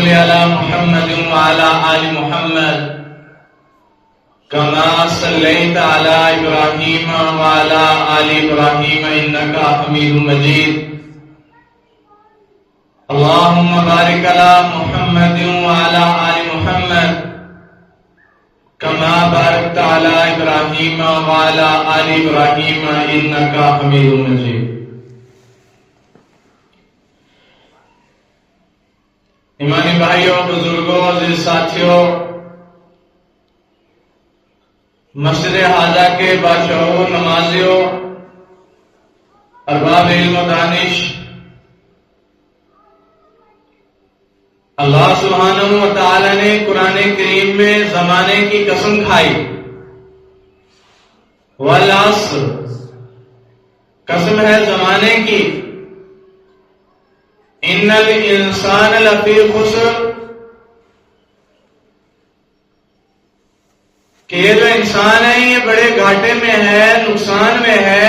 صل على محمد وعلى آل محمد كما صليت على إبراهيم وعلى آل إبراهيم إنك حميد مجيد اللهم بارك على محمد وعلى آل محمد كما باركت على إبراهيم وعلى آل إبراهيم إنك حميد مجيد ایمانی بھائیوں، بزرگوں، عزیز ساتھیوں، مسجد حاضہ کے باشعور نمازیوں، ارباب علم و دانش، اللہ سبحانہ و تعالی نے قرآن کریم میں زمانے کی قسم کھائی، والعصر، قسم ہے زمانے کی، ان الانسان لفی خسر، کہ یہ جو انسان ہے یہ بڑے گھاٹے میں ہے، نقصان میں ہے۔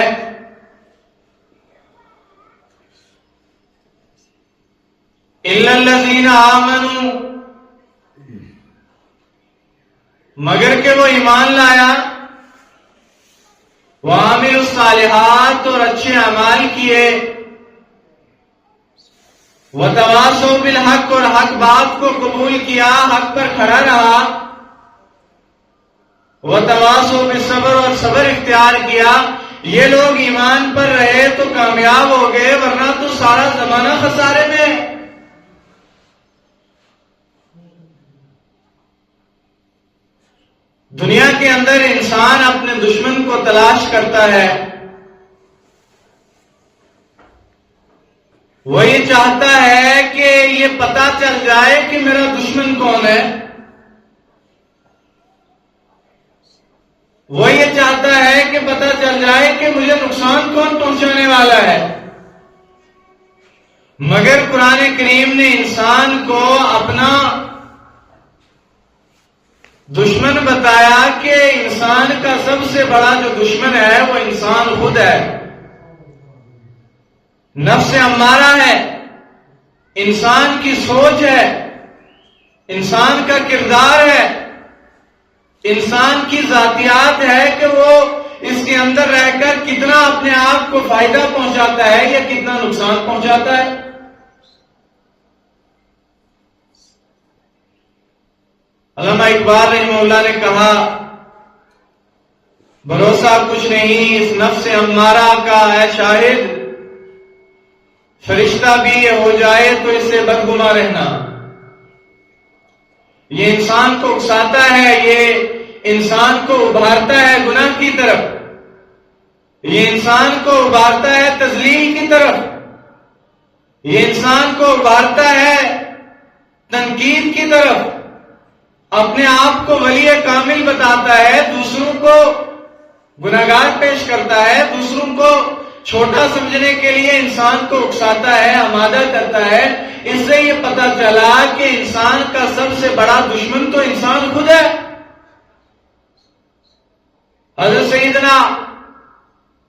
الا الذین آمنوا، مگر کہ وہ ایمان لایا، وعملوا الصالحات، اور اچھے اعمال کیے، وتواصوا بالحق، اور حق بات کو قبول کیا، حق پر کھڑا رہا، وتواصوا بالصبر، اور صبر اختیار کیا۔ یہ لوگ ایمان پر رہے تو کامیاب ہو گئے، ورنہ تو سارا زمانہ خسارے میں۔ دنیا کے اندر انسان اپنے دشمن کو تلاش کرتا ہے، وہ یہ چاہتا ہے کہ یہ پتہ چل جائے کہ میرا دشمن کون ہے، وہ یہ چاہتا ہے کہ پتہ چل جائے کہ مجھے نقصان کون پہنچانے والا ہے۔ مگر قرآن کریم نے انسان کو اپنا دشمن بتایا کہ انسان کا سب سے بڑا جو دشمن ہے وہ انسان خود ہے، نفس امارہ ہے، انسان کی سوچ ہے، انسان کا کردار ہے، انسان کی ذاتیات ہے کہ وہ اس کے اندر رہ کر کتنا اپنے آپ کو فائدہ پہنچاتا ہے یا کتنا نقصان پہنچاتا ہے۔ علامہ اقبال رحمہ اللہ نے کہا، بھروسہ کچھ نہیں اس نفس امارہ کا ہے شاہد، فرشتہ بھی یہ ہو جائے تو اس سے بدگماں رہنا۔ یہ انسان کو اکساتا ہے، یہ انسان کو ابھارتا ہے گناہ کی طرف، یہ انسان کو ابھارتا ہے تذلیل کی طرف، یہ انسان کو ابھارتا ہے تنقید کی طرف، اپنے آپ کو ولی کامل بتاتا ہے، دوسروں کو گناہگار پیش کرتا ہے، دوسروں کو چھوٹا سمجھنے کے لیے انسان کو اکساتا ہے، آمادہ کرتا ہے۔ اس سے یہ پتہ چلا کہ انسان کا سب سے بڑا دشمن تو انسان خود ہے۔ حضرت سیدنا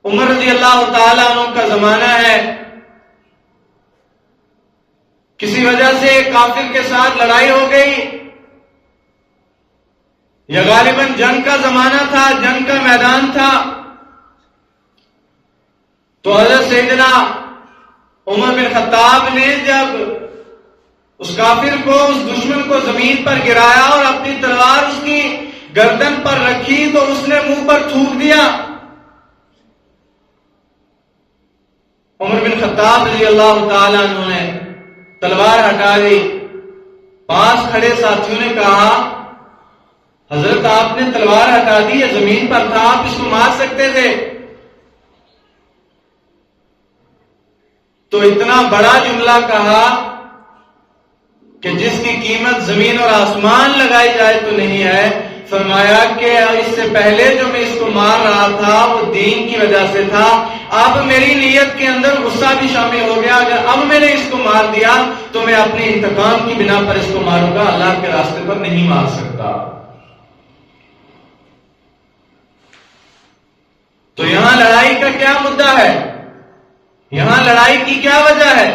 عمر رضی اللہ تعالیٰ عنہ کا زمانہ ہے، کسی وجہ سے کافر کے ساتھ لڑائی ہو گئی، یا غالباً جنگ کا زمانہ تھا، جنگ کا میدان تھا، تو حضرت سیدنا عمر بن خطاب نے جب اس کافر کو، اس دشمن کو زمین پر گرایا اور اپنی تلوار اس کی گردن پر رکھی تو اس نے منہ پر تھوک دیا۔ عمر بن خطاب رضی اللہ تعالیٰ عنہ نے تلوار ہٹا دی، پاس کھڑے ساتھیوں نے کہا، حضرت آپ نے تلوار ہٹا دی، یہ زمین پر تھا، آپ اس کو مار سکتے تھے۔ تو اتنا بڑا جملہ کہا کہ جس کی قیمت زمین اور آسمان لگائی جائے تو نہیں ہے۔ فرمایا کہ اس سے پہلے جو میں اس کو مار رہا تھا وہ دین کی وجہ سے تھا، اب میری نیت کے اندر غصہ بھی شامل ہو گیا، اگر اب میں نے اس کو مار دیا تو میں اپنے انتقام کی بنا پر اس کو ماروں گا، اللہ کے راستے پر نہیں مار سکتا۔ تو یہاں لڑائی کا کیا مدعا ہے؟ یہاں لڑائی کی کیا وجہ ہے؟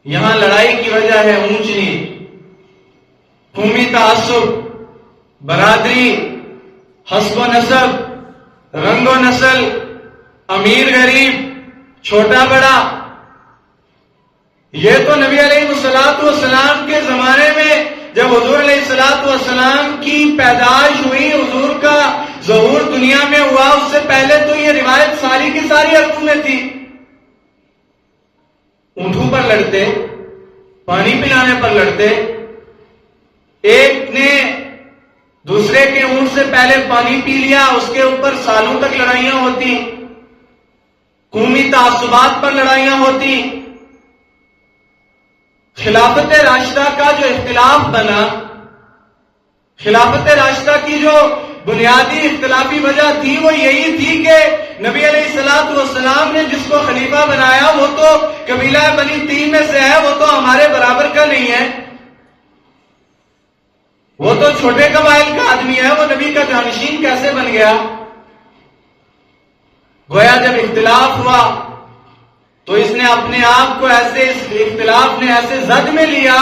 یہاں لڑائی کی وجہ ہے اونچ نیچ، قومی تعصب، برادری، حسب و نسب، رنگ و نسل، امیر غریب، چھوٹا بڑا۔ یہ تو نبی علیہ الصلوۃ والسلام کے زمانے میں جب حضور علیہ الصلوۃ والسلام کی پیدائش ہوئی، حضور کا ظہور دنیا میں ہوا، اس سے پہلے تو یہ روایت ساری کی ساری عربوں میں تھی۔ اونٹوں پر لڑتے، پانی پلانے پر لڑتے، ایک نے دوسرے کے اونٹ سے پہلے پانی پی لیا، اس کے اوپر سالوں تک لڑائیاں ہوتی، قومی تعصبات پر لڑائیاں ہوتی۔ خلافت راشدہ کا جو اختلاف بنا، خلافت راشدہ کی جو بنیادی اختلافی وجہ تھی وہ یہی تھی کہ نبی علیہ الصلوۃ والسلام نے جس کو خلیفہ بنایا وہ تو قبیلہ بنی تیم میں سے ہے، وہ تو ہمارے برابر کا نہیں ہے، وہ تو چھوٹے قبائل کا آدمی ہے، وہ نبی کا جانشین کیسے بن گیا؟ گویا جب اختلاف ہوا تو اس نے اپنے آپ کو ایسے، اس اختلاف نے ایسے زد میں لیا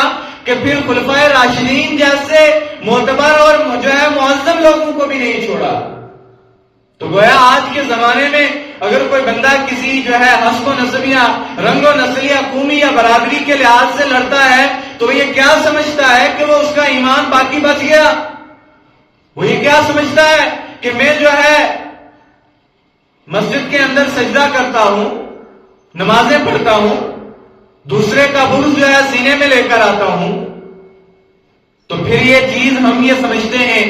کہ پھر خلفائے راشدین جیسے معتبر اور جو ہے معظم لوگوں کو بھی نہیں چھوڑا۔ تو گویا آج کے زمانے میں اگر کوئی بندہ کسی جو ہے حسب و نسب یا رنگ و نسل یا قومی یا برادری کے لحاظ سے لڑتا ہے تو یہ کیا سمجھتا ہے کہ وہ اس کا ایمان باقی بچ گیا؟ وہ یہ کیا سمجھتا ہے کہ میں جو ہے مسجد کے اندر سجدہ کرتا ہوں، نمازیں پڑھتا ہوں، دوسرے کا بغض جو ہے سینے میں لے کر آتا ہوں، تو پھر یہ چیز ہم یہ سمجھتے ہیں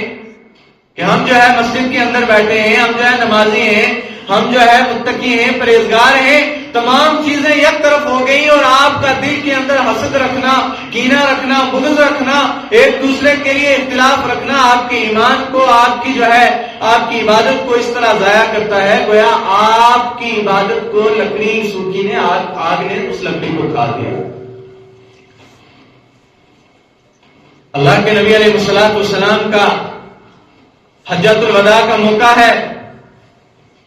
کہ ہم جو ہے مسجد کے اندر بیٹھے ہیں، ہم جو ہے نمازی ہیں، ہم جو ہے متقی ہیں، پرہیزگار ہیں، تمام چیزیں یک طرف ہو گئی، اور آپ کا دل کے اندر حسد رکھنا، کینہ رکھنا، بغض رکھنا، ایک دوسرے کے لیے اختلاف رکھنا آپ کے ایمان کو، آپ کی جو ہے آپ کی عبادت کو اس طرح ضائع کرتا ہے گویا آپ کی عبادت کو لکڑی سوکھی نے، آگ نے اس لکڑی کو کھا دیا۔ اللہ کے نبی علیہ الصلوۃ والسلام کا حجۃ الوداع کا موقع ہے،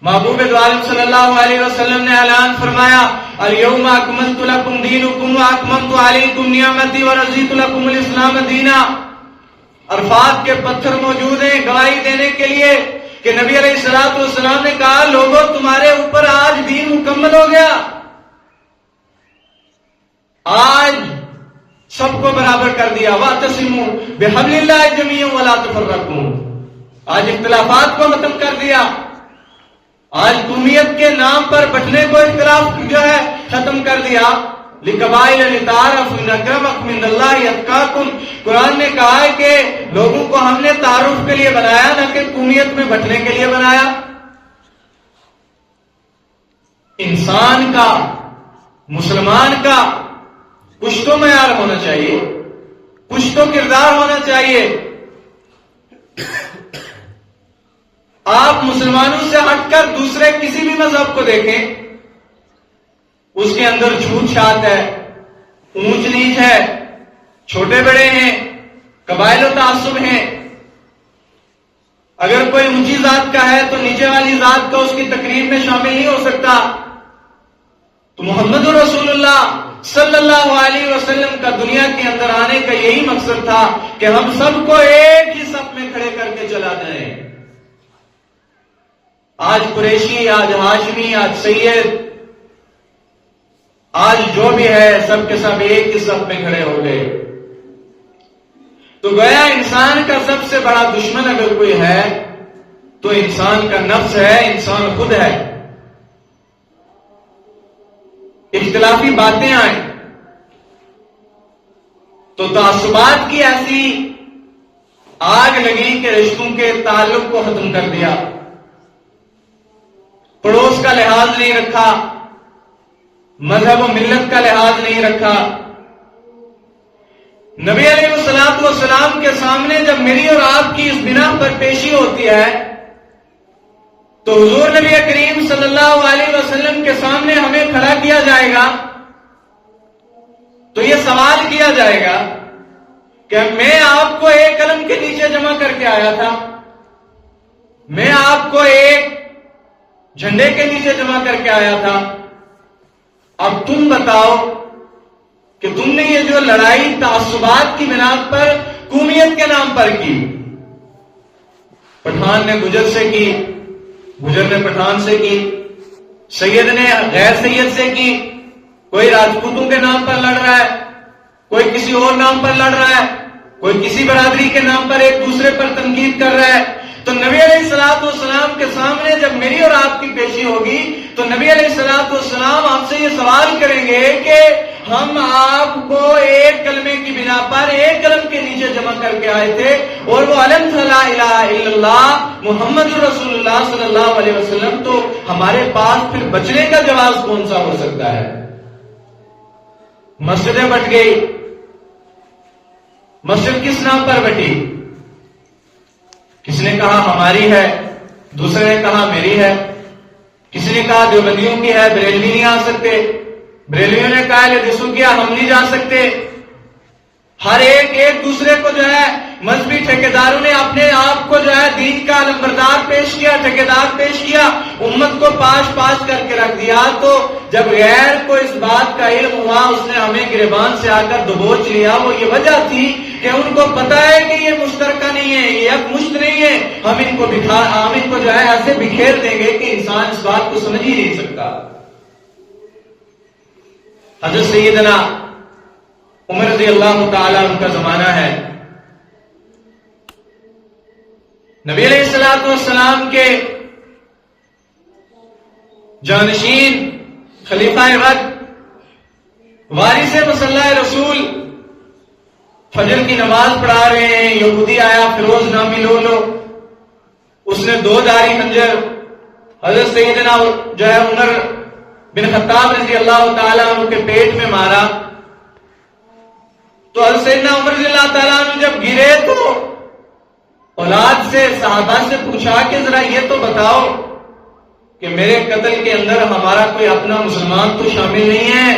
محبوب دو عالم صلی اللہ علیہ وسلم نے اعلان فرمایا الیوم اکملت لکم دینکم واکملت علیکم نعمتی ورضیت لکم الاسلام دینا۔ عرفات کے پتھر موجود ہیں گواہی دینے کے لیے کہ نبی علیہ الصلوۃ والسلام نے کہا لوگوں تمہارے اوپر آج دین مکمل ہو گیا، آج سب کو برابر کر دیا، واعتصموا بحبل اللہ جميعا ولا تفرقوا، آج اختلافات کو ختم کر دیا، آج قومیت کے نام پر بٹنے کو اختلاف جو ہے ختم کر دیا۔ لِقَبَائِلَ لِتَعَارَفُوا إِنَّ أَكْرَمَكُمْ عِندَ اللَّهِ أَتْقَاكُمْ، قرآن نے کہا ہے کہ لوگوں کو ہم نے تعارف کے لیے بنایا، نہ کہ قومیت میں بٹنے کے لیے بنایا۔ انسان کا، مسلمان کا کچھ تو معیار ہونا چاہیے، کچھ تو کردار ہونا چاہیے۔ آپ مسلمانوں سے ہٹ کر دوسرے کسی بھی مذہب کو دیکھیں، اس کے اندر جھوٹ چھات ہے، اونچ نیچ ہے، چھوٹے بڑے ہیں، قبائل و تعصب ہیں۔ اگر کوئی اونچی ذات کا ہے تو نیچے والی ذات کا اس کی تقریب میں شامل نہیں ہو سکتا۔ تو محمد رسول اللہ صلی اللہ علیہ وسلم کا دنیا کے اندر آنے کا یہی مقصد تھا کہ ہم سب کو ایک ہی صف میں کھڑے کر کے چلا جائیں۔ آج قریشی، آج ہاشمی، آج سید، آج جو بھی ہے سب کے سب ایک ہی صف میں کھڑے ہو گئے۔ تو گویا انسان کا سب سے بڑا دشمن اگر کوئی ہے تو انسان کا نفس ہے، انسان خود ہے۔ اختلافی باتیں آئیں تو تعصبات کی ایسی آگ لگی کہ رشتوں کے تعلق کو ختم کر دیا، پڑوس کا لحاظ نہیں رکھا، مذہب و ملت کا لحاظ نہیں رکھا۔ نبی علیہ الصلوۃ والسلام کے سامنے جب میری اور آپ کی اس بنا پر پیشی ہوتی ہے تو حضور نبی کریم صلی اللہ علیہ وسلم کے سامنے ہمیں کھڑا کیا جائے گا تو یہ سوال کیا جائے گا کہ میں آپ کو ایک قلم کے نیچے جمع کر کے آیا تھا، میں آپ کو ایک جھنڈے کے نیچے جمع کر کے آیا تھا، اب تم بتاؤ کہ تم نے یہ جو لڑائی تعصبات کی بنا پر قومیت کے نام پر کی، پٹھان نے گجر سے کی، گجر نے پٹھان سے کی، سید نے غیر سید سے کی، کوئی راجپوتوں کے نام پر لڑ رہا ہے، کوئی کسی اور نام پر لڑ رہا ہے، کوئی کسی برادری کے نام پر ایک دوسرے پر تنقید کر رہا ہے. تو نبی علیہ الصلوۃ والسلام کے سامنے جب میری اور آپ کی پیشی ہوگی تو نبی علیہ الصلوۃ والسلام آپ سے یہ سوال کریں گے کہ ہم آپ کو ایک کلمے کی بنا پر ایک قلم کے نیچے جمع کر کے آئے تھے، اور وہ علم تھا لا الہ الا اللہ محمد رسول اللہ صلی اللہ علیہ وسلم، تو ہمارے پاس پھر بچنے کا جواز کون سا ہو سکتا ہے؟ مسجدیں بٹ گئی. مسجد کس نام پر بٹی؟ کسی نے کہا ہماری ہے، دوسرے نے کہا میری ہے، کسی نے کہا دیوبندیوں کی ہے، بریلوی نہیں آ سکتے، بریلویوں نے کہا لدیسوں کیا ہم نہیں جا سکتے. ہر ایک دوسرے کو جو ہے مذہبی ٹھیکیداروں نے اپنے آپ کو جو ہے دین کا علمبردار پیش کیا، ٹھیکیدار پیش کیا، امت کو پاش کر کے رکھ دیا. تو جب غیر کو اس بات کا علم ہوا اس نے ہمیں گریبان سے آ کر دبوچ لیا. وہ یہ وجہ تھی کہ ان کو پتا ہے کہ یہ مشترکہ نہیں ہے، یہ ایک مشت نہیں ہے، ہم ان کو جو ہے ایسے بکھیر دیں گے کہ انسان اس بات کو سمجھ ہی نہیں سکتا. حضرت سیدنا عمر رضی اللہ تعالیٰ عنہ کا زمانہ ہے. نبی علیہ الصلوۃ والسلام کے جانشین خلیفہ رد وارث مصلی رسول فجر کی نماز پڑھا رہے ہیں. یہودی آیا فیروز نامی لولو، اس نے 2 دھاری خنجر حضرت سیدنا جو ہے عمر بن خطاب رضی اللہ تعالیٰ عنہ کے پیٹ میں مارا. تو حضرت سیدنا عمر رضی اللہ تعالیٰ عنہ جب گرے تو اولاد سے صحابہ سے پوچھا کہ ذرا یہ تو بتاؤ کہ میرے قتل کے اندر ہمارا کوئی اپنا مسلمان تو شامل نہیں ہے؟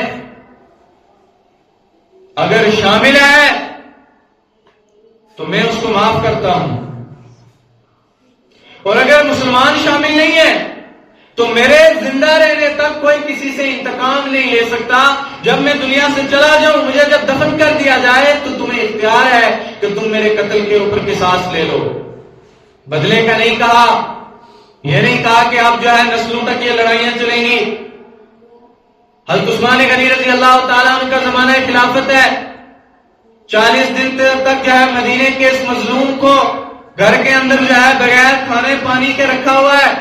اگر شامل ہے تو میں اس کو معاف کرتا ہوں، اور اگر مسلمان شامل نہیں ہے تو میرے زندہ رہنے تک کوئی کسی سے انتقام نہیں لے سکتا. جب میں دنیا سے چلا جاؤں، مجھے جب دفن کر دیا جائے تو تمہیں اختیار ہے کہ تم میرے قتل کے اوپر قصاص لے لو. بدلے کا نہیں کہا، یہ نہیں کہا کہ اب جو ہے نسلوں تک یہ لڑائیاں چلیں گی. حضرت عثمان غنی رضی اللہ تعالیٰ عنہ کا زمانہ خلافت ہے. 40 دن تک جو ہے مدینے کے اس مظلوم کو گھر کے اندر جو ہے بغیر کھانے پانی کے رکھا ہوا ہے.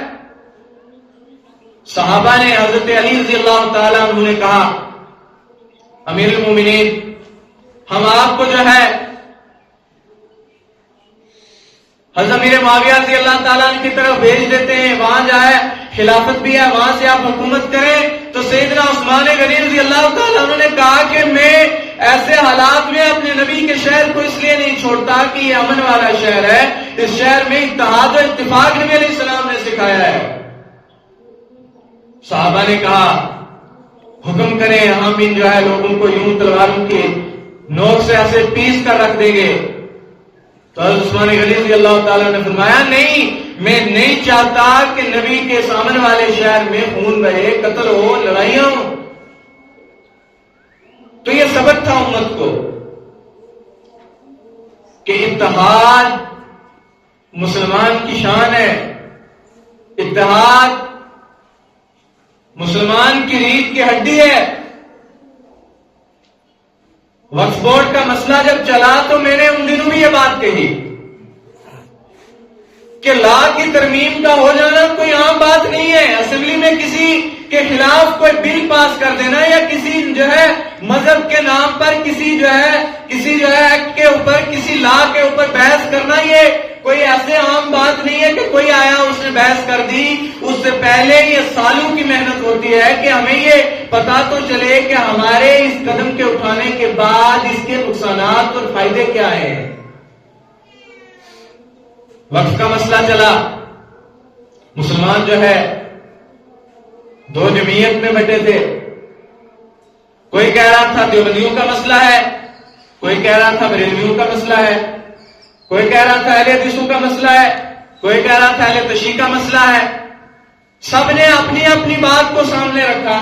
صحابہ نے حضرت علی رضی اللہ تعالیٰ عنہ نے کہا امیر المومنین ہم آپ کو جو ہے حضرت امیر معاویہ رضی اللہ تعالیٰ عنہ کی طرف بھیج دیتے ہیں، وہاں جائے خلافت بھی ہے، وہاں سے آپ حکومت کریں. تو سیدنا عثمان غنی رضی اللہ تعالیٰ عنہ نے کہا کہ میں ایسے حالات میں اپنے نبی کے شہر کو اس لیے نہیں چھوڑتا کہ یہ امن والا شہر ہے، اس شہر میں اتحاد و اتفاق نبی علیہ السلام نے سکھایا ہے. صحابہ نے کہا حکم کریں ہم ان جو ہے لوگوں کو یوں تلواروں کی نوک سے ایسے پیس کر رکھ دیں گے. تو حضرت عثمان غنی رضی اللہ تعالیٰ نے فرمایا نہیں، میں نہیں چاہتا کہ نبی کے سامنے والے شہر میں خون بہے، قتل ہو، لڑائیاں ہوں. تو یہ سبق تھا امت کو کہ اتحاد مسلمان کی شان ہے، اتحاد مسلمان کی ریڑھ کی ہڈی ہے. وقف بورڈ کا مسئلہ جب چلا تو میں نے ان دنوں بھی یہ بات کہی کہ لا کی ترمیم کا ہو جانا کوئی عام بات نہیں ہے. اسمبلی میں کسی کے خلاف کوئی بل پاس کر دینا یا کسی جو ہے مذہب کے نام پر کسی جو ہے ایکٹ کے اوپر، کسی لا کے اوپر بحث کرنا، یہ کوئی ایسے عام بات نہیں ہے کہ کوئی آیا اس نے بحث کر دی. اس سے پہلے یہ سالوں کی محنت ہوتی ہے کہ ہمیں یہ پتا تو چلے کہ ہمارے اس قدم کے اٹھانے کے بعد اس کے نقصانات اور فائدے کیا ہیں. وقت کا مسئلہ چلا، مسلمان جو ہے 2 جمعیت میں بٹے تھے. کوئی کہہ رہا تھا دیوبندیوں کا مسئلہ ہے، کوئی کہہ رہا تھا بریلویوں کا مسئلہ ہے، کوئی کہہ رہا تھا اہل حدیثوں کا مسئلہ ہے، کوئی کہہ رہا تھا اہل تشیع کا مسئلہ ہے. سب نے اپنی اپنی بات کو سامنے رکھا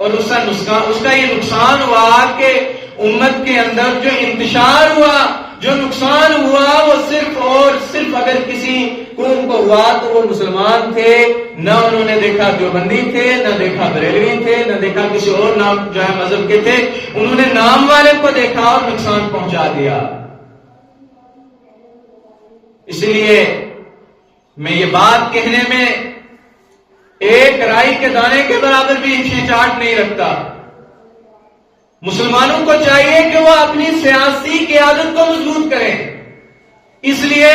اور اس کا یہ نقصان ہوا کہ امت کے اندر جو انتشار ہوا، جو نقصان ہوا، وہ صرف اور صرف اگر کسی قوم کو ہوا تو وہ مسلمان تھے، نہ انہوں نے دیکھا دیوبندی تھے، نہ دیکھا بریلوی تھے، نہ دیکھا کسی اور نام جو ہے مذہب کے تھے، انہوں نے نام والے کو دیکھا اور نقصان پہنچا دیا۔ اس لیے میں یہ بات کہنے میں ایک رائی کے دانے کے برابر بھی ہچکچاہٹ نہیں رکھتا۔ مسلمانوں کو چاہیے کہ وہ اپنی سیاسی قیادت کو مضبوط کریں، اس لیے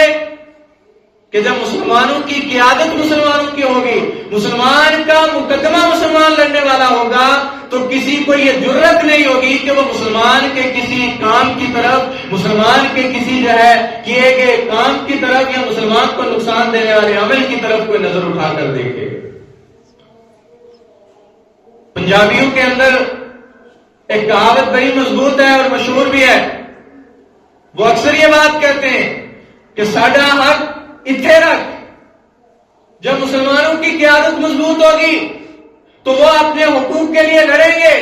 کہ جب مسلمانوں کی قیادت مسلمانوں کی ہوگی، مسلمان کا مقدمہ مسلمان لڑنے والا ہوگا، تو کسی کو یہ جرت نہیں ہوگی کہ وہ مسلمان کے کسی کام کی طرف، مسلمان کے کسی جو ہے کیے گئے کام کی طرف یا مسلمان کو نقصان دینے والے عمل کی طرف کوئی نظر اٹھا کر دیکھے۔ پنجابیوں کے اندر ایک کہاوت بڑی مضبوط ہے اور مشہور بھی ہے، وہ اکثر یہ بات کہتے ہیں کہ ساڈا حق اتھے رکھ۔ جب مسلمانوں کی قیادت مضبوط ہوگی تو وہ اپنے حقوق کے لیے لڑیں گے،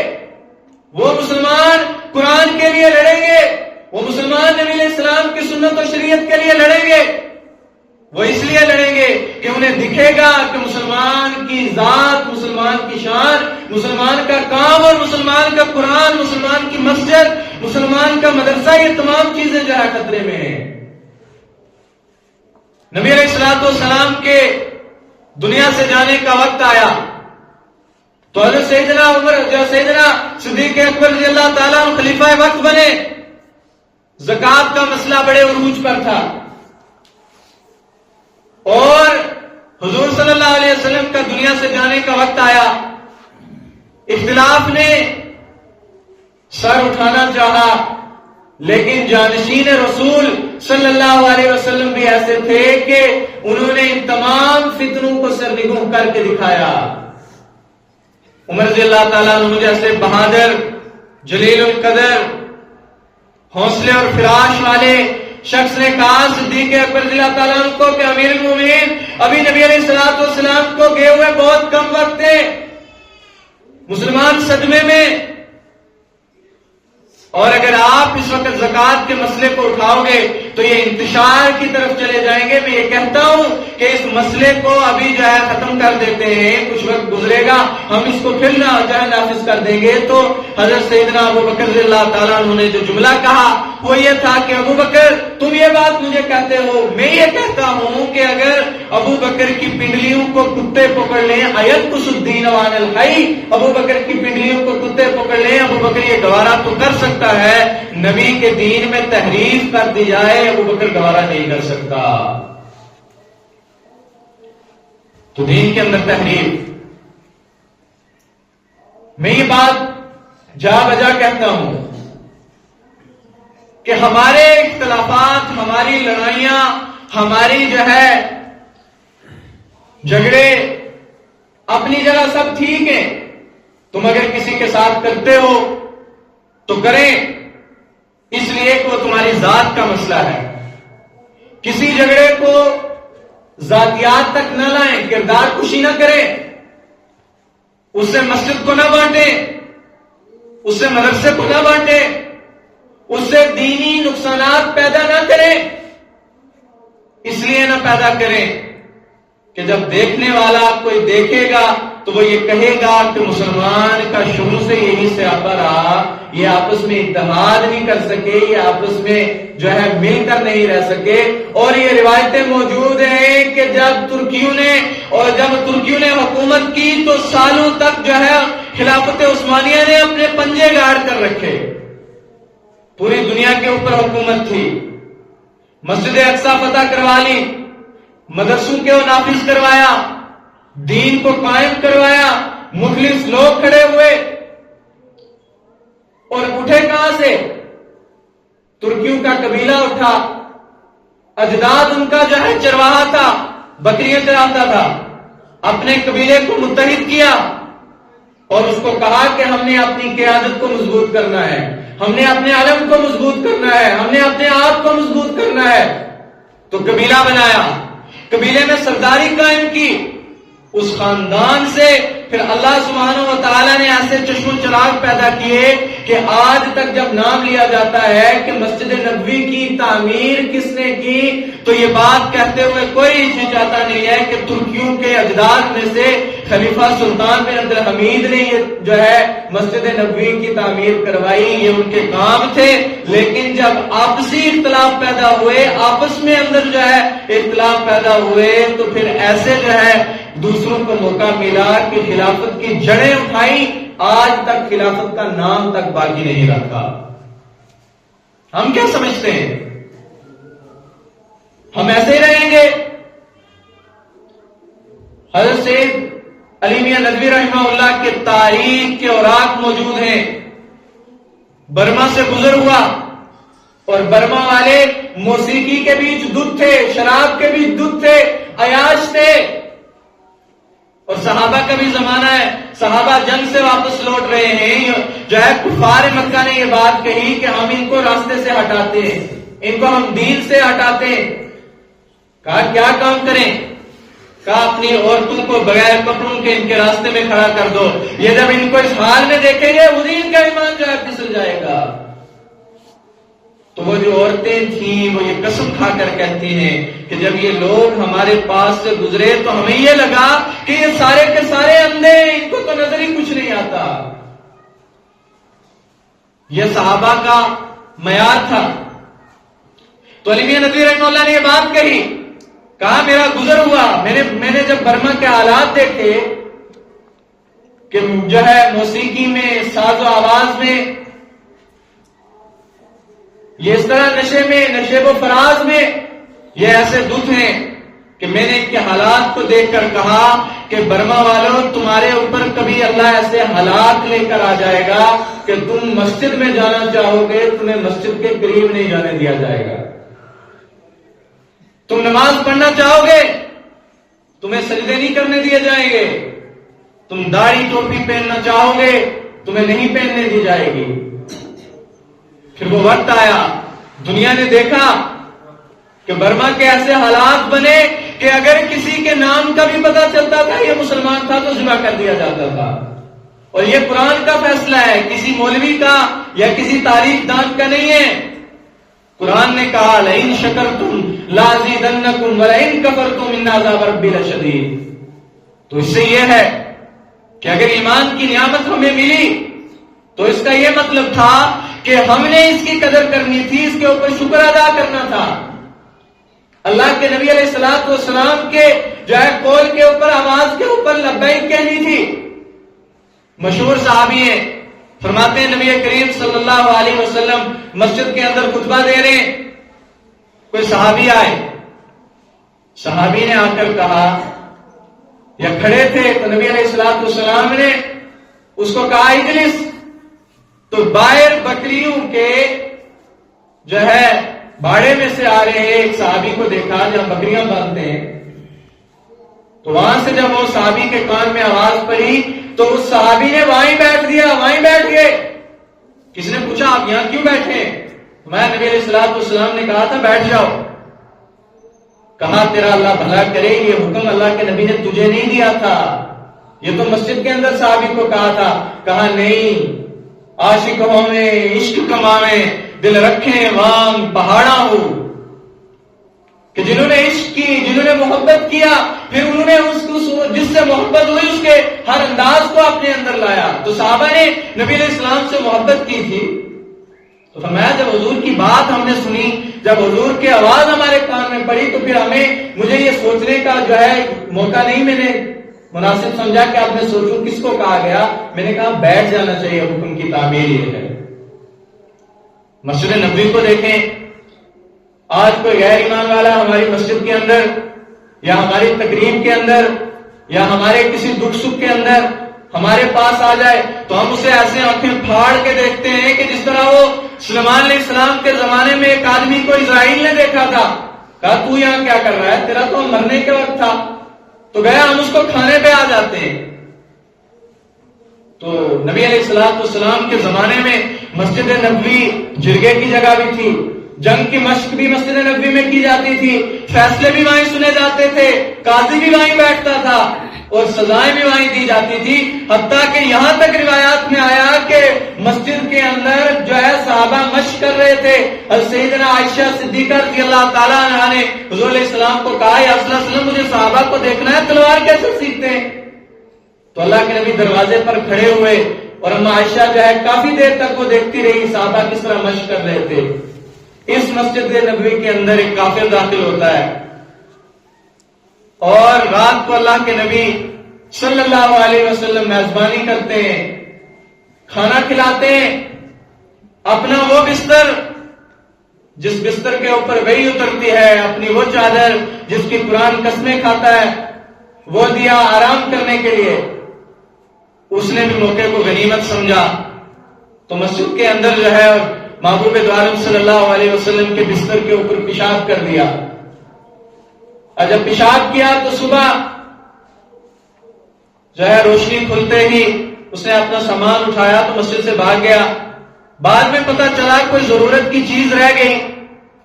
وہ مسلمان قرآن کے لیے لڑیں گے، وہ مسلمان نبی علیہ السلام کی سنت و شریعت کے لیے لڑیں گے۔ وہ اس لیے لڑیں گے کہ انہیں دکھے گا کہ مسلمان کی ذات، مسلمان کی شان، مسلمان کا کام اور مسلمان کا قرآن، مسلمان کی مسجد، مسلمان کا مدرسہ، یہ تمام چیزیں جو ہے خطرے میں ہیں۔ نبی علیہ الصلوۃ والسلام کے دنیا سے جانے کا وقت آیا تو حضرت سیدنا عمر جو سیدنا صدیق اکبر رضی اللہ تعالیٰ عنہ خلیفہ وقت بنے، زکوٰۃ کا مسئلہ بڑے عروج پر تھا، اور حضور صلی اللہ علیہ وسلم کا دنیا سے جانے کا وقت آیا۔ اختلاف نے سر اٹھانا چاہا، لیکن جانشین رسول صلی اللہ علیہ وسلم بھی ایسے تھے کہ انہوں نے ان تمام فتنوں کو سرنگوں کر کے دکھایا۔ عمر رضی اللہ تعالیٰ عنہ جیسے بہادر، جلیل القدر، حوصلے اور فراش والے شخص نے کہا صدیق اکبر رضی اللہ تعالیٰ عنہ کو کہ امیر المومنین، ابھی نبی علیہ الصلوۃ والسلام کو گئے ہوئے بہت کم وقت ہے، مسلمان صدمے میں، اور اگر آپ اس وقت زکوٰۃ کے مسئلے کو اٹھاؤ گے تو یہ انتشار کی طرف چلے جائیں گے۔ میں یہ کہتا ہوں کہ اس مسئلے کو ابھی جو ہے ختم کر دیتے ہیں، کچھ وقت گزرے گا ہم اس کو پھر نہ جو ہے نافذ کر دیں گے۔ تو حضرت سیدنا ابو بکر رضی اللہ تعالیٰ عنہ نے جو جملہ کہا وہ یہ تھا کہ ابو بکر تم یہ بات مجھے کہتے ہو، میں یہ کہتا ہوں کہ اگر ابو بکر کی پنڈلیوں کو کتے پکڑ لیں، ایلبس الدین وعن الحی، ابو بکر کی پنڈلیوں کو کتے پکڑ لیں، ابو بکر یہ گوارا تو کر سکتا ہے، نبی کے دین میں تحریف کر دی جائے ابو بکر گوارا نہیں کر سکتا۔ تو دین کے اندر تحریف، میں یہ بات جا بجا کہتا ہوں کہ ہمارے اختلافات، ہماری لڑائیاں، ہماری جو ہے جھگڑے اپنی جگہ سب ٹھیک ہیں، تم اگر کسی کے ساتھ کرتے ہو تو کریں، اس لیے کہ وہ تمہاری ذات کا مسئلہ ہے۔ کسی جھگڑے کو ذاتیات تک نہ لائیں، کردار کشی نہ کریں، اس سے مسجد کو نہ بانٹیں، اس سے مدرسے کو نہ بانٹیں، اس سے دینی نقصانات پیدا نہ کریں۔ اس لیے نہ پیدا کریں کہ جب دیکھنے والا کوئی دیکھے گا تو وہ یہ کہے گا کہ مسلمان کا شروع سے یہی سیاپا رہا، یہ آپس میں اتحاد نہیں کر سکے، یہ آپس میں جو ہے مل کر نہیں رہ سکے۔ اور یہ روایتیں موجود ہیں کہ جب ترکیوں نے حکومت کی تو سالوں تک جو ہے خلافت عثمانیہ نے اپنے پنجے گاڑ کر رکھے، پوری دنیا کے اوپر حکومت تھی، مسجد اقصی فتح کروا لی، مدرسوں کو نافذ کروایا، دین کو قائم کروایا، مخلص لوگ کھڑے ہوئے، اور اٹھے کہاں سے؟ ترکیوں کا قبیلہ اٹھا، اجداد ان کا جو ہے چرواہا تھا، بکریاں چراتا تھا، اپنے قبیلے کو متحد کیا اور اس کو کہا کہ ہم نے اپنی قیادت کو مضبوط کرنا ہے، ہم نے اپنے علم کو مضبوط کرنا ہے، ہم نے اپنے آپ کو مضبوط کرنا ہے۔ تو قبیلہ بنایا، قبیلے میں سرداری قائم کی، اس خاندان سے پھر اللہ سبحانہ و تعالیٰ نے ایسے چشم و چراغ پیدا کیے کہ آج تک جب نام لیا جاتا ہے کہ مسجد نبوی کی تعمیر کس نے کی تو یہ بات کہتے ہوئے کوئی ہچکچاتا نہیں ہے کہ ترکیوں کے اجداد میں سے خلیفہ سلطان بن عبد الحمید نے یہ جو ہے مسجد نبوی کی تعمیر کروائی، یہ ان کے کام تھے۔ لیکن جب آپسی اختلاف پیدا ہوئے، آپس میں اندر جو ہے اختلاف پیدا ہوئے تو پھر ایسے جو ہے دوسروں کو موقع ملا کہ خلافت کی جڑیں اٹھائی، آج تک خلافت کا نام تک باقی نہیں رکھا۔ ہم کیا سمجھتے ہیں؟ ہم ایسے ہی رہیں گے؟ حضرت سید علی میاں ندوی رحمہ اللہ کے تاریخ کے اوراق موجود ہیں۔ برما سے گزر ہوا اور برما والے موسیقی کے بیچ دودھ تھے، شراب کے بیچ دودھ تھے، عیاش تھے، اور صحابہ کا بھی زمانہ ہے، صحابہ جنگ سے واپس لوٹ رہے ہیں، جو ہے کفار مکہ نے یہ بات کہی کہ ہم ان کو راستے سے ہٹاتے ہیں، ان کو ہم دین سے ہٹاتے ہیں۔ کہا کیا کام کریں؟ کہا اپنی عورتوں کو بغیر کپڑوں کے ان کے راستے میں کھڑا کر دو، یہ جب ان کو اس حال میں دیکھیں گے وہی ان کا ایمان جو ہے پھسل جائے گا۔ تو وہ جو عورتیں تھیں وہ یہ قسم کھا کر کہتی ہیں کہ جب یہ لوگ ہمارے پاس سے گزرے تو ہمیں یہ لگا کہ یہ سارے کے سارے اندھے ہیں، ان کو تو نظر ہی کچھ نہیں آتا۔ یہ صحابہ کا معیار تھا۔ تو علی میاں ندوی رحمہ اللہ نے یہ بات کہی، کہا میرا گزر ہوا، میں نے جب برما کے حالات دیکھے کہ جو ہے موسیقی میں، ساز و آواز میں، یہ اس طرح نشے میں، نشیب و فراز میں یہ ایسے دکھ ہیں کہ میں نے ان کے حالات کو دیکھ کر کہا کہ برما والوں تمہارے اوپر کبھی اللہ ایسے حالات لے کر آ جائے گا کہ تم مسجد میں جانا چاہو گے، تمہیں مسجد کے قریب نہیں جانے دیا جائے گا، تم نماز پڑھنا چاہو گے تمہیں سجدے نہیں کرنے دیے جائیں گے، تم داڑھی ٹوپی پہننا چاہو گے تمہیں نہیں پہننے دی جائے گی۔ پھر وہ وقت آیا، دنیا نے دیکھا کہ برما کے ایسے حالات بنے کہ اگر کسی کے نام کا بھی پتہ چلتا تھا یہ مسلمان تھا تو ذبح کر دیا جاتا تھا۔ اور یہ قرآن کا فیصلہ ہے، کسی مولوی کا یا کسی تاریخ دان کا نہیں ہے۔ قرآن نے کہا لئن شکرتم لازیدنکم ولئن کفرتم ان عذاب ربی لشدید۔ تو اس سے یہ ہے کہ اگر ایمان کی نعمت ہمیں ملی تو اس کا یہ مطلب تھا کہ ہم نے اس کی قدر کرنی تھی، اس کے اوپر شکر ادا کرنا تھا۔ اللہ کے نبی علیہ الصلوۃ والسلام کے جو ہے قول کے اوپر، آواز کے اوپر لبیک کہنی تھی۔ مشہور صحابی ہیں، فرماتے ہیں نبی کریم صلی اللہ علیہ وسلم مسجد کے اندر خطبہ دے رہے ہیں، کوئی صحابی آئے، صحابی نے آ کر کہا یا کھڑے تھے تو نبی علیہ الصلوۃ والسلام نے اس کو کہا اجلس۔ تو باہر بکریوں کے جو ہے باڑے میں سے آ رہے ایک صحابی کو دیکھا جہاں بکریاں باندھتے ہیں، تو وہاں سے جب وہ صحابی کے کان میں آواز پڑی تو اس صحابی نے وہیں بیٹھ دیا، وہیں بیٹھ گئے۔ کسی نے پوچھا آپ یہاں کیوں بیٹھے؟ میں نبی علیہ الصلوۃ والسلام نے کہا تھا بیٹھ جاؤ۔ کہا تیرا اللہ بھلا کرے، یہ حکم اللہ کے نبی نے تجھے نہیں دیا تھا، یہ تو مسجد کے اندر صحابی کو کہا تھا۔ کہا نہیں، عاشق ہوئے عشق کماویں دل رکھیں وام پہاڑا ہو، کہ جنہوں نے عشق کی، جنہوں نے محبت کیا، پھر انہوں نے جس سے محبت ہوئی اس کے ہر انداز کو اپنے اندر لایا۔ تو صحابہ نے نبی علیہ السلام سے محبت کی تھی، تو فرمایا جب حضور کی بات ہم نے سنی، جب حضور کی آواز ہمارے کان میں پڑی تو پھر مجھے یہ سوچنے کا جو ہے موقع نہیں میں نے مناسب سمجھا کہ آپ نے سوچوں کس کو کہا گیا، میں نے کہا بیٹھ جانا چاہیے، حکم کی تعمیل یہ ہے۔ مسجد نبوی کو دیکھیں، آج کوئی غیر ایمان والا ہماری مسجد کے اندر یا ہماری تقریب کے اندر یا ہمارے کسی دکھ سکھ کے اندر ہمارے پاس آ جائے تو ہم اسے ایسے آنکھیں پھاڑ کے دیکھتے ہیں کہ جس طرح وہ سلیمان علیہ السلام کے زمانے میں ایک آدمی کو اسرائیل نے دیکھا تھا، کہا تو یہاں کیا کر رہا ہے، تیرا تو مرنے کے وقت تھا، تو گیا ہم اس کو کھانے پہ آ جاتے ہیں۔ تو نبی علیہ الصلوۃ والسلام کے زمانے میں مسجد نبوی جرگے کی جگہ بھی تھی، جنگ کی مشق بھی مسجد نبوی میں کی جاتی تھی، فیصلے بھی وہیں سنے جاتے تھے، قاضی بھی وہیں بیٹھتا تھا، اور سزائیں بھی وہیں دی جاتی تھی، حتیٰ کہ یہاں تک روایات میں آیا کہ مسجد کے اندر جو ہے صحابہ مشق کر رہے تھے، سیدنا عائشہ صدیقہ رضی اللہ تعالیٰ عنہا نے حضور علیہ السلام کو کہا، یا رسول اللہ صلی اللہ علیہ وسلم مجھے صحابہ کو دیکھنا ہے تلوار کیسے سیکھتے ہیں۔ تو اللہ کے نبی دروازے پر کھڑے ہوئے اور اما عائشہ جو ہے کافی دیر تک وہ دیکھتی رہی صحابہ کس طرح مشق کر رہے تھے۔ اس مسجد نبوی کے اندر ایک کافر داخل ہوتا ہے اور رات کو اللہ کے نبی صلی اللہ علیہ وسلم میزبانی کرتے ہیں، کھانا کھلاتے ہیں، اپنا وہ بستر جس بستر کے اوپر وحی اترتی ہے، اپنی وہ چادر جس کی قرآن قسمیں کھاتا ہے، وہ دیا آرام کرنے کے لیے۔ اس نے بھی موقع کو غنیمت سمجھا تو مسجد کے اندر جو ہے محبوب دو عالم صلی اللہ علیہ وسلم کے بستر کے اوپر پیشاب کر دیا، اور جب پیشاب کیا تو صبح جو ہے روشنی کھلتے ہی اس نے اپنا سامان اٹھایا تو مسجد سے بھاگ گیا۔ بعد میں پتہ چلا کوئی ضرورت کی چیز رہ گئی،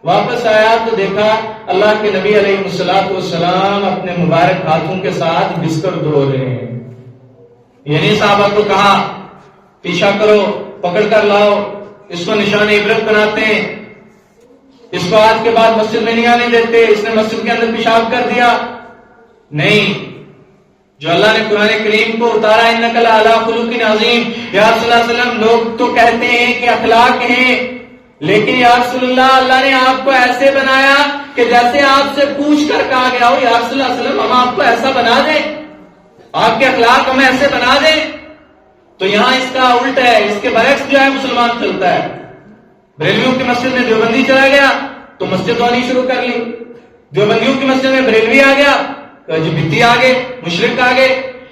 واپس آیا تو دیکھا اللہ کے نبی علیہ الصلوۃ والسلام اپنے مبارک ہاتھوں کے ساتھ بستر دھو رہے ہیں۔ یعنی صحابہ کو کہا پیچھا کرو، پکڑ کر لاؤ، اس کو نشان عبرت بناتے ہیں، اس کو آج کے بعد مسجد میں نہیں آنے دیتے، اس نے مسجد کے اندر پیشاب کر دیا۔ نہیں، جو اللہ نے قرآن کریم کو اتارا انک لعلی خلق عظیم، یا رسول اللہ صلی اللہ علیہ وسلم، لوگ تو کہتے ہیں کہ اخلاق ہیں، لیکن یا رسول اللہ اللہ نے آپ کو ایسے بنایا کہ جیسے آپ سے پوچھ کر کہا گیا ہو یا رسول اللہ صلی اللہ علیہ وسلم ہم آپ کو ایسا بنا دیں، آپ کے اخلاق ہمیں ایسے بنا دیں۔ تو یہاں اس کا الٹ ہے، اس کے برعکس جو ہے مسلمان چلتا ہے۔ بریلویوں کی مسجد میں دیوبندی چلا گیا تو مسجد دھونی شروع کر لی، دیوبندیوں کی مسجد میں بریلوی آ گیا تو جبتی آ گئے، مشرک آ گئے،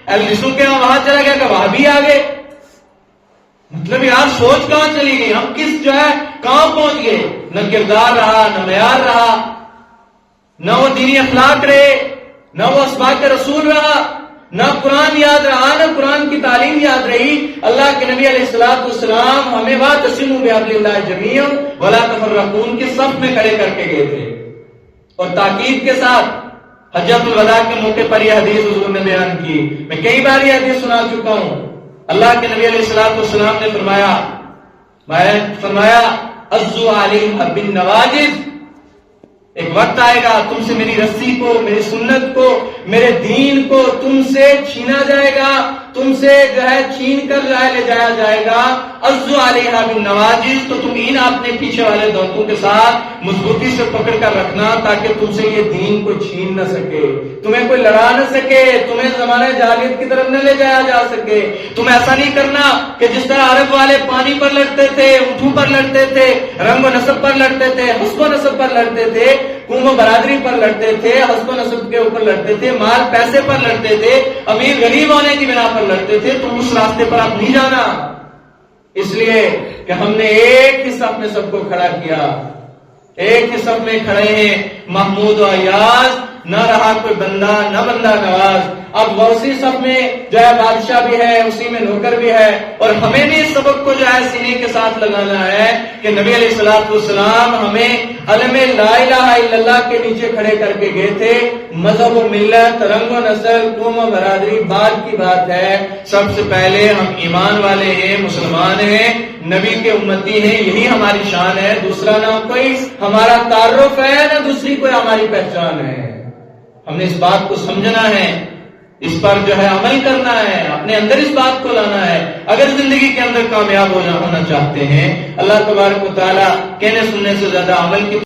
الرسو کے وہاں چلا گیا کہ وہابی آ گئے۔ مطلب یار سوچ کہاں چلی گئی، ہم کس جو ہے کہاں پہنچ گئے؟ نہ کردار رہا، نہ معیار رہا، نہ وہ دینی اخلاق رہے، نہ وہ اسباق رسول رہا، نہ قرآن یاد رہا، نہ قرآن کی تعلیم یاد رہی۔ اللہ کے نبی علیہ الصلوۃ والسلام ہمیں واعتصموا بحبل اللہ جمیعا ولا تفرقوا کے صف میں کھڑے کر کے گئے تھے، اور تاکید کے ساتھ حجۃ الوداع کے موقع پر یہ حدیث حضور نے بیان کی۔ میں کئی بار یہ حدیث سنا چکا ہوں۔ اللہ کے نبی علیہ الصلوۃ والسلام نے فرمایا عضوا علیہا بالنواجذ، ایک وقت آئے گا تم سے میری رسی کو، میری سنت کو، میرے دین کو تم سے چھینا جائے گا، تم سے جو ہے چھین کر لے جایا جائے گا۔ عضوا علیہا بالنواجذ، تو تم ان اپنے پیچھے والے دانتوں کے ساتھ مضبوطی سے پکڑ کر رکھنا تاکہ تم سے یہ دین کو چھین نہ سکے، تمہیں کوئی لڑا نہ سکے، تمہیں زمانہ جاہلیت کی طرف نہ لے جایا جا سکے۔ تم ایسا نہیں کرنا کہ جس طرح عرب والے پانی پر لڑتے تھے، اونٹوں پر لڑتے تھے، رنگ و نسب پر لڑتے تھے، حسب و نسب پر لڑتے تھے، قوم و برادری پر لڑتے تھے، حسب و نسب کے اوپر لڑتے تھے، مال پیسے پر لڑتے تھے، امیر غریب ہونے کی بنا پر لڑتے تھے، تم اس راستے پر اب نہیں جانا۔ اس لیے کہ ہم نے ایک ہی صف میں سب کو کھڑا کیا، ایک ہی صف میں کھڑے ہیں، محمود و ایاز، نہ رہا کوئی بندہ نہ بندہ نواز۔ اب اسی صف میں جو ہے بادشاہ بھی ہے، اسی میں نوکر بھی ہے، اور ہمیں بھی اس سبق کو جو ہے سینے کے ساتھ لگانا ہے کہ نبی علیہ الصلوۃ والسلام ہمیں علم لا الہ الا اللہ کے نیچے کھڑے کر کے گئے تھے۔ مذہب و ملت، رنگ و نسل، قوم و برادری بعد کی بات ہے، سب سے پہلے ہم ایمان والے ہیں، مسلمان ہیں، نبی کے امتی ہیں، یہی ہماری شان ہے۔ دوسرا نہ کوئی ہمارا تعارف ہے، نہ دوسری کوئی ہماری پہچان ہے۔ ہم نے اس بات کو سمجھنا ہے، اس پر جو ہے عمل کرنا ہے، اپنے اندر اس بات کو لانا ہے اگر زندگی کے اندر کامیاب ہونا چاہتے ہیں۔ اللہ تبارک و تعالیٰ کہنے سننے سے زیادہ عمل کی